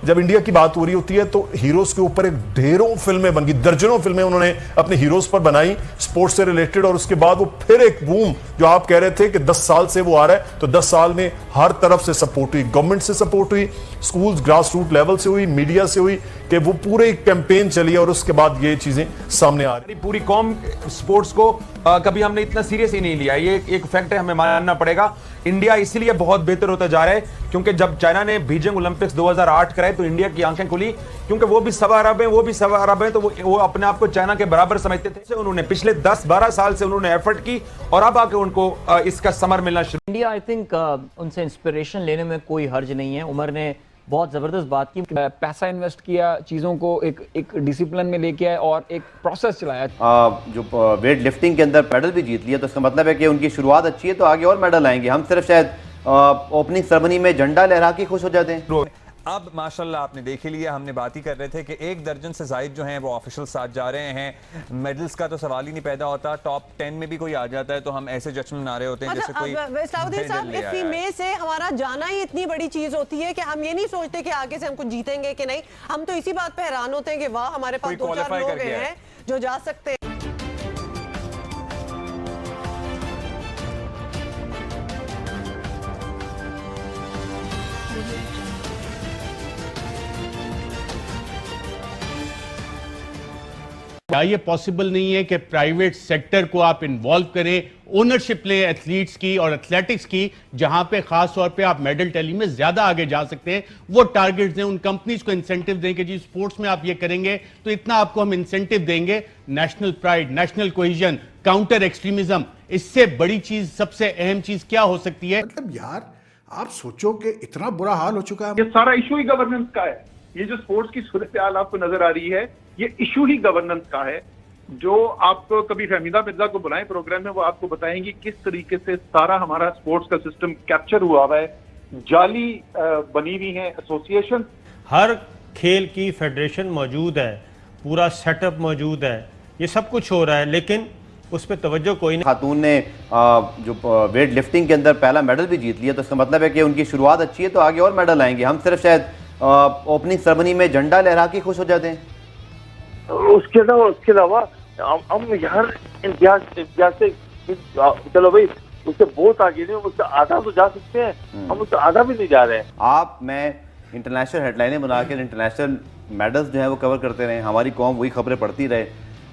जब इंडिया की बात हो रही होती है तो हीरोज के ऊपर एक ढेरों फिल्में बन गई, दर्जनों फिल्में उन्होंने अपने हीरोज पर बनाई स्पोर्ट्स से रिलेटेड, और उसके बाद वो फिर एक बूम, जो आप कह रहे थे कि 10 साल से वो आ रहा है, तो 10 साल में हर तरफ से सपोर्ट हुई, गवर्नमेंट से सपोर्ट हुई, स्कूल्स ग्रास रूट लेवल से हुई, मीडिया से हुई, कि वो पूरे कैंपेन चली और उसके बाद ये चीजें सामने आ रही। पूरी कौम स्पोर्ट्स को कभी हमने इतना सीरियस ही नहीं लिया, ये एक फैक्ट है, हमें मानना पड़ेगा। इंडिया इसीलिए बहुत बेहतर होता जा रहा है क्योंकि जब चाइना ने बीजिंग ओलंपिक्स 2008 कराए तो इंडिया की आंखें खुली, क्योंकि वो भी सवा अरब है, वो भी सवा अरब है, तो वो अपने आप को चाइना के बराबर समझते थे। उन्होंने पिछले 10-12 साल से उन्होंने एफर्ट की और अब आके उनको इसका समर मिलना शुरू। इंडिया आई थिंक उनसे इंस्पिरेशन लेने में कोई हर्ज नहीं है। उमर ने बहुत ज़बरदस्त बात की, पैसा इन्वेस्ट किया, चीज़ों को एक डिसिप्लिन में लेके आए और एक प्रोसेस चलाया। जो वेट लिफ्टिंग के अंदर मेडल भी जीत लिया, तो इसका मतलब है कि उनकी शुरुआत अच्छी है, तो आगे और मेडल आएंगे। हम सिर्फ शायद ओपनिंग सेरेमनी में झंडा लहरा के खुश हो जाते हैं। अब माशाल्लाह आपने देख ही लिया, हमने बात ही कर रहे थे कि 1 दर्जन से जायद जो हैं वो ऑफिशियल साथ जा रहे हैं। मेडल्स का तो सवाल ही नहीं पैदा होता, टॉप 10 में भी कोई आ जाता है तो हम ऐसे जश्न मना रहे होते हैं जैसे कोई साउदी साहब, इसी में से हमारा जाना ही इतनी बड़ी चीज होती है कि हम ये नहीं सोचते कि आगे से हम कुछ जीतेंगे कि नहीं, हम तो इसी बात पे हैरान होते हैं कि वाह हमारे पास 2-4 लोग हैं जो जा सकते हैं। क्या ये पॉसिबल नहीं है कि प्राइवेट सेक्टर को आप इन्वॉल्व करें, ओनरशिप लें एथलीट्स की और एथलेटिक्स की, जहां पे खास तौर पे आप मेडल टैली में ज्यादा आगे जा सकते हैं। वो टारगेट्स दें, उन कंपनीज को इंसेंटिव दें कि जी स्पोर्ट्स में आप ये करेंगे तो इतना आपको हम इंसेंटिव देंगे। National pride, national cohesion, counter extremism, इससे बड़ी चीज, सबसे अहम चीज क्या हो सकती है? मतलब यार आप सोचो कि इतना बुरा हाल हो चुका है। ये सारा इशू ही गवर्नेंस का है। ये जो स्पोर्ट्स की सूरत हाल आपको नजर आ रही है, ये इशू ही गवर्नेंस का है। जो आप कभी फहमीदा मिर्जा को बुलाएं प्रोग्राम में, वो आपको बताएंगी किस तरीके से सारा हमारा स्पोर्ट्स का सिस्टम कैप्चर हुआ हुआ है, जाली बनी हुई है एसोसिएशन। हर खेल की फेडरेशन मौजूद है, पूरा सेटअप मौजूद है, ये सब कुछ हो रहा है, लेकिन उस पर तवज्जो कोई नहीं। खातून ने जो वेट लिफ्टिंग के अंदर पहला मेडल भी जीत लिया, तो इसका मतलब है कि उनकी शुरुआत अच्छी है, तो आगे और मेडल आएंगे। हम सिर्फ शायद ओपनिंग सेरेमनी में झंडा लहरा के खुश हो जाते हैं। उसके अलावा हम यार इंडिया से चलो भाई, उससे बहुत आगे नहीं, उससे आधा तो जा सकते हैं, हम उससे आधा भी नहीं जा रहे हैं। आप मैं इंटरनेशनल हेडलाइनें बना के इंटरनेशनल मेडल्स जो है वो कवर करते रहे, हमारी कौम वही खबरें पढ़ती रहे।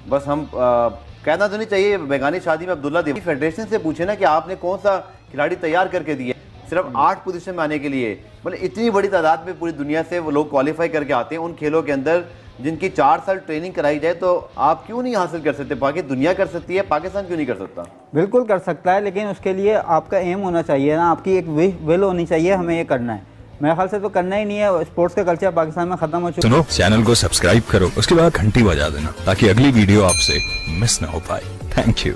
बस हम कहना तो नहीं चाहिए बेगानी शादी में अब्दुल्ला देव। फेडरेशन से पूछे ना कि आपने कौन सा खिलाड़ी तैयार करके दिए, सिर्फ 8 पोजीशन में आने के लिए। मतलब इतनी बड़ी तादाद में पूरी दुनिया से वो लोग क्वालिफाई करके आते हैं उन खेलों के अंदर जिनकी 4 साल ट्रेनिंग कराई जाए, तो आप क्यों नहीं हासिल कर सकते? बाकी दुनिया कर सकती है, पाकिस्तान क्यों नहीं कर सकता? बिल्कुल कर सकता है, लेकिन उसके लिए आपका एम होना चाहिए ना, आपकी एक विल होनी चाहिए, हमें ये करना है। मेरे ख्याल से तो करना ही नहीं है। स्पोर्ट्स का कल्चर पाकिस्तान में खत्म हो चुका है। सुनो, चैनल को सब्सक्राइब करो, उसके बाद घंटी बजा देना ताकि अगली वीडियो आपसे मिस ना हो पाए। Thank you.